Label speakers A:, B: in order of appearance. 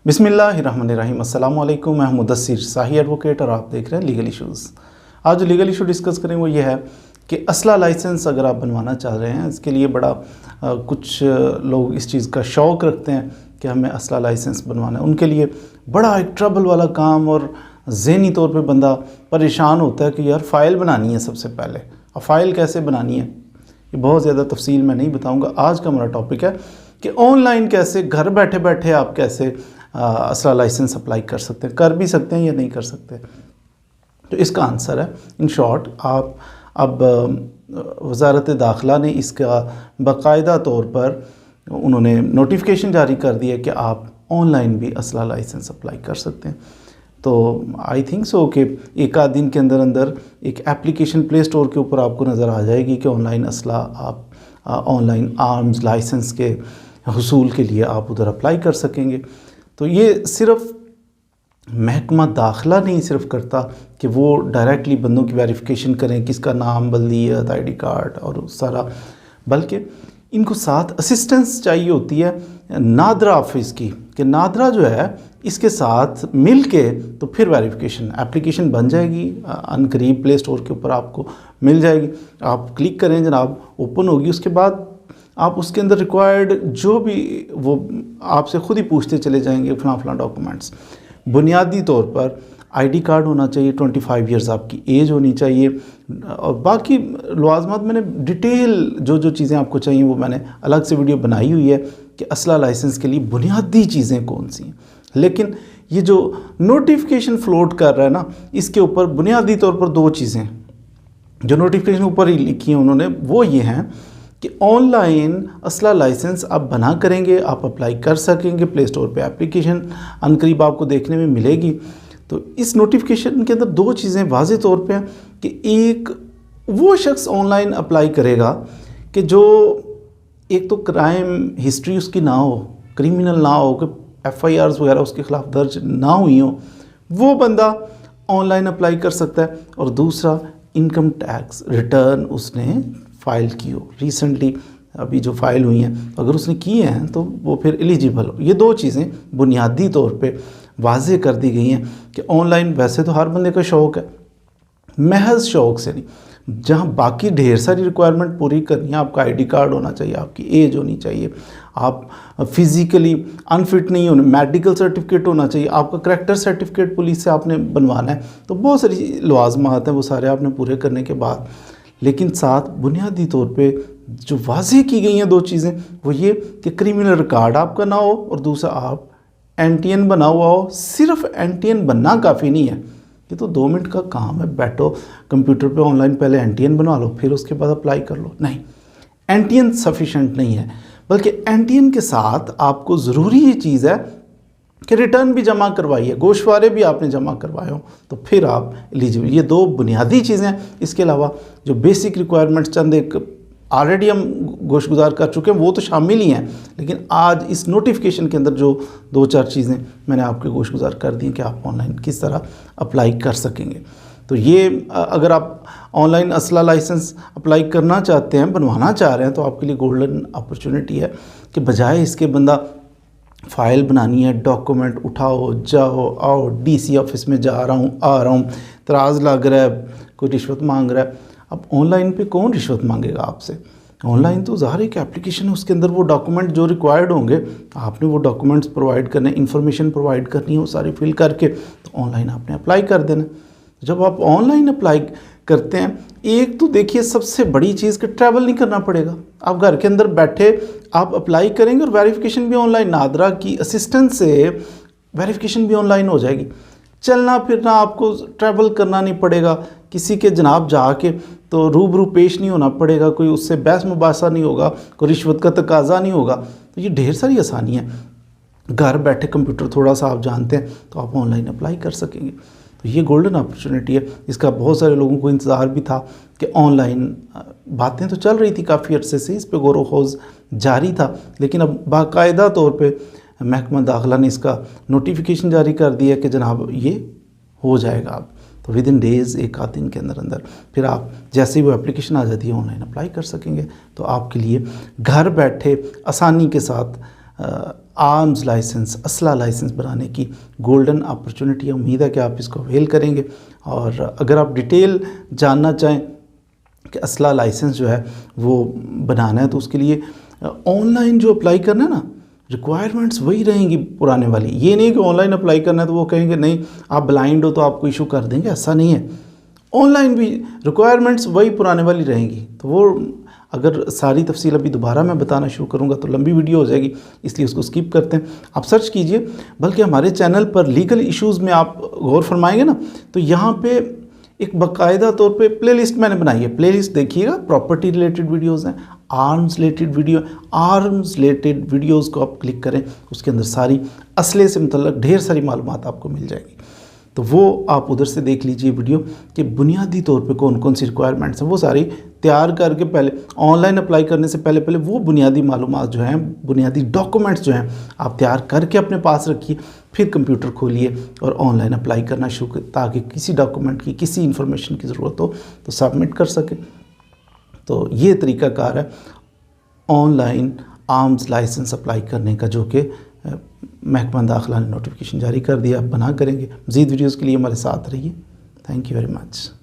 A: बिस्मिल्लाहिर्रहमानिर्रहीम। अस्सलाम वालेकुम। मैं मुदस्सिर शाही एडवोकेट और आप देख रहे हैं लीगल इश्यूज़। आज जो लीगल इशू डिस्कस करें वो ये है कि असला लाइसेंस अगर आप बनवाना चाह रहे हैं, इसके लिए बड़ा कुछ लोग इस चीज़ का शौक़ रखते हैं कि हमें असला लाइसेंस बनवाना है। उनके लिए बड़ा एक ट्रबल वाला काम और ज़हनी तौर पे बंदा परेशान होता है कि यार फ़ाइल बनानी है सबसे पहले। अब फ़ाइल कैसे बनानी है ये बहुत ज़्यादा तफसील मैं नहीं बताऊँगा। आज का हमारा टॉपिक है कि ऑनलाइन कैसे घर बैठे बैठे आप कैसे असला लाइसेंस अप्लाई कर सकते हैं, कर भी सकते हैं या नहीं कर सकते। तो इसका आंसर है इन शॉर्ट, आप अब वज़ारत दाखिला ने इसका बाकायदा तौर पर उन्होंने नोटिफिकेशन जारी कर दिया कि आप ऑनलाइन भी असला लाइसेंस अप्लाई कर सकते हैं। तो आई थिंक सो कि एक आध दिन के अंदर अंदर एक एप्लीकेशन प्ले स्टोर के ऊपर आपको नज़र आ जाएगी कि ऑनलाइन असला आप ऑनलाइन आर्म्स लाइसेंस के हुसूल के लिए आप उधर अप्लाई कर सकेंगे। तो ये सिर्फ़ महकमा दाखिला नहीं सिर्फ करता कि वो डायरेक्टली बंदों की वेरिफिकेशन करें किसका नाम, बल्दियत, आईडी कार्ड और सारा, बल्कि इनको साथ असिस्टेंस चाहिए होती है नादरा ऑफिस की, कि नादरा जो है इसके साथ मिल के तो फिर वेरिफिकेशन एप्लीकेशन बन जाएगी, अनकरीब प्ले स्टोर के ऊपर आपको मिल जाएगी। आप क्लिक करें जनाब, ओपन होगी, उसके बाद आप उसके अंदर रिक्वायर्ड जो भी वो आपसे ख़ुद ही पूछते चले जाएंगे फ़लाँ डॉक्यूमेंट्स। बुनियादी तौर पर आईडी कार्ड होना चाहिए, 25 इयर्स आपकी एज होनी चाहिए, और बाकी लवाज़मात मैंने डिटेल जो चीज़ें आपको चाहिए वो मैंने अलग से वीडियो बनाई हुई है कि असला लाइसेंस के लिए बुनियादी चीज़ें कौन सी हैं। लेकिन ये जो नोटिफिकेशन फ्लोट कर रहा है ना, इसके ऊपर बुनियादी तौर पर दो चीज़ें जो नोटिफिकेशन ऊपर ही लिखी हैं उन्होंने, वो ये हैं कि ऑनलाइन असला लाइसेंस आप बना करेंगे, आप अप्लाई कर सकेंगे, प्ले स्टोर पे एप्लीकेशन अनकरीब आपको देखने में मिलेगी। तो इस नोटिफिकेशन के अंदर दो चीज़ें वाज़े तौर पे हैं कि एक वो शख्स ऑनलाइन अप्लाई करेगा कि जो एक तो क्राइम हिस्ट्री उसकी ना हो, क्रिमिनल ना हो, कि FIRs वगैरह उसके ख़िलाफ़ दर्ज ना हुई हो, वो बंदा ऑनलाइन अप्लाई कर सकता है। और दूसरा इनकम टैक्स रिटर्न उसने फ़ाइल की हो, रिसेंटली अभी जो फ़ाइल हुई हैं अगर उसने किए हैं तो वो फिर एलिजिबल हो। ये दो चीज़ें बुनियादी तौर पे वाज़े कर दी गई हैं कि ऑनलाइन वैसे तो हर बंदे का शौक़ है, महज शौक़ से नहीं, जहाँ बाकी ढेर सारी रिक्वायरमेंट पूरी करनी है, आपका आईडी कार्ड होना चाहिए, आपकी एज होनी चाहिए, आप फिज़िकली अनफिट नहीं होने, मेडिकल सर्टिफिकेट होना चाहिए, आपका करैक्टर सर्टिफिकेट पुलिस से आपने बनवाना है, तो बहुत सारी लवाज़मात हैं, वो सारे आपने पूरे करने के बाद, लेकिन साथ बुनियादी तौर पे जो वाज़े की गई हैं दो चीज़ें, वो ये कि क्रिमिनल रिकॉर्ड आपका ना हो और दूसरा आप NTN बना हुआ हो। सिर्फ NTN बनना काफ़ी नहीं है, ये तो 2 मिनट का काम है, बैठो कंप्यूटर पे ऑनलाइन पहले NTN बना लो फिर उसके बाद अप्लाई कर लो। नहीं, NTN सफिशेंट नहीं है, बल्कि NTN के साथ आपको ज़रूरी ये चीज़ है कि रिटर्न भी जमा करवाइए, गोशवारे भी आपने जमा करवाए हो, तो फिर आप एलिजिबल। ये दो बुनियादी चीज़ें हैं। इसके अलावा जो बेसिक रिक्वायरमेंट्स चंद एक ऑलरेडी हम गोशगुजार कर चुके हैं वो तो शामिल ही हैं, लेकिन आज इस नोटिफिकेशन के अंदर जो 2-4 चीज़ें मैंने आपके गोशगुजार कर दी कि आप ऑनलाइन किस तरह अप्लाई कर सकेंगे। तो ये अगर आप ऑनलाइन असला लाइसेंस अप्लाई करना चाहते हैं, बनवाना चाह रहे हैं, तो आपके लिए गोल्डन अपॉर्चुनिटी है कि बजाय इसके बंदा फ़ाइल बनानी है, डॉक्यूमेंट उठाओ, जाओ आओ, DC ऑफिस में जा रहा हूँ, आ रहा हूँ, तराज लग रहा है, कोई रिश्वत मांग रहा है। अब ऑनलाइन पे कौन रिश्वत मांगेगा आपसे? ऑनलाइन तो ज़ाहिर है कि एप्लीकेशन है, उसके अंदर वो डॉक्यूमेंट जो रिक्वायर्ड होंगे आपने वो डॉक्यूमेंट्स प्रोवाइड करने, इन्फॉर्मेशन प्रोवाइड करनी है, वो सारी फिल करके तो ऑनलाइन आपने अप्लाई कर देना। जब आप ऑनलाइन अप्लाई करते हैं, एक तो देखिए सबसे बड़ी चीज़ कि ट्रैवल नहीं करना पड़ेगा, आप घर के अंदर बैठे आप अप्लाई करेंगे और वेरिफिकेशन भी ऑनलाइन, नादरा की असिस्टेंस से वेरिफिकेशन भी ऑनलाइन हो जाएगी। चलना फिरना आपको ट्रैवल करना नहीं पड़ेगा, किसी के जनाब जाके तो रूबरू पेश नहीं होना पड़ेगा, कोई उससे बहस मुबासा नहीं होगा, कोई रिश्वत का तकाजा नहीं होगा। तो ये ढेर सारी आसानी है, घर बैठे कंप्यूटर थोड़ा सा आप जानते हैं तो आप ऑनलाइन अप्लाई कर सकेंगे। तो ये गोल्डन अपॉर्चुनिटी है, इसका बहुत सारे लोगों को इंतज़ार भी था कि ऑनलाइन बातें तो चल रही थी काफ़ी अर्से से, इस पर गौर व खोज जारी था, लेकिन अब बाकायदा तौर पे महकमा दाखिला ने इसका नोटिफिकेशन जारी कर दिया कि जनाब ये हो जाएगा। अब तो विद इन डेज़, एक आध दिन के अंदर अंदर फिर आप जैसे ही वो एप्लीकेशन आ जाती है ऑनलाइन अप्लाई कर सकेंगे। तो आपके लिए घर बैठे आसानी के साथ आर्म्स लाइसेंस, असला लाइसेंस बनाने की गोल्डन अपॉर्चुनिटी है। उम्मीद है कि आप इसको अवेल करेंगे। और अगर आप डिटेल जानना चाहें कि असला लाइसेंस जो है वो बनाना है, तो उसके लिए ऑनलाइन जो अप्लाई करना है ना, रिक्वायरमेंट्स वही रहेंगी पुराने वाली। ये नहीं कि ऑनलाइन अप्लाई करना है तो वो कहेंगे नहीं आप ब्लाइंड हो तो आपको इशू कर देंगे, ऐसा नहीं है। ऑनलाइन भी रिक्वायरमेंट्स वही पुराने वाली रहेंगी। तो वो अगर सारी तफसील अभी दोबारा मैं बताना शुरू करूँगा तो लंबी वीडियो हो जाएगी, इसलिए उसको स्किप करते हैं। आप सर्च कीजिए, बल्कि हमारे चैनल पर लीगल इश्यूज़ में आप गौर फरमाएंगे ना, तो यहाँ पे एक बाकायदा तौर पे प्लेलिस्ट मैंने बनाई है। प्लेलिस्ट देखिएगा, प्रॉपर्टी रिलेटेड वीडियोज़ हैं, आर्म्स रिलेटेड वीडियोज़ को आप क्लिक करें, उसके अंदर सारी असले से मतलब ढेर सारी मालूमात आपको मिल जाएगी। तो वो आप उधर से देख लीजिए वीडियो कि बुनियादी तौर पे कौन कौन सी रिक्वायरमेंट्स हैं, वो सारी तैयार करके पहले ऑनलाइन अप्लाई करने से पहले वो बुनियादी मालूमात जो हैं, बुनियादी डॉक्यूमेंट्स जो हैं आप तैयार करके अपने पास रखिए। फिर कंप्यूटर खोलिए और ऑनलाइन अप्लाई करना शुरू करें, ताकि किसी डॉक्यूमेंट की, किसी इन्फॉर्मेशन की ज़रूरत हो तो सबमिट कर सकें। तो ये तरीक़ाकार है ऑनलाइन आर्म्स लाइसेंस अप्लाई करने का, जो कि महकमा दाखिला ने नोटिफिकेशन जारी कर दिया। आप बना करेंगे। मज़ीद वीडियोज़ के लिए हमारे साथ रहिए। Thank you very much.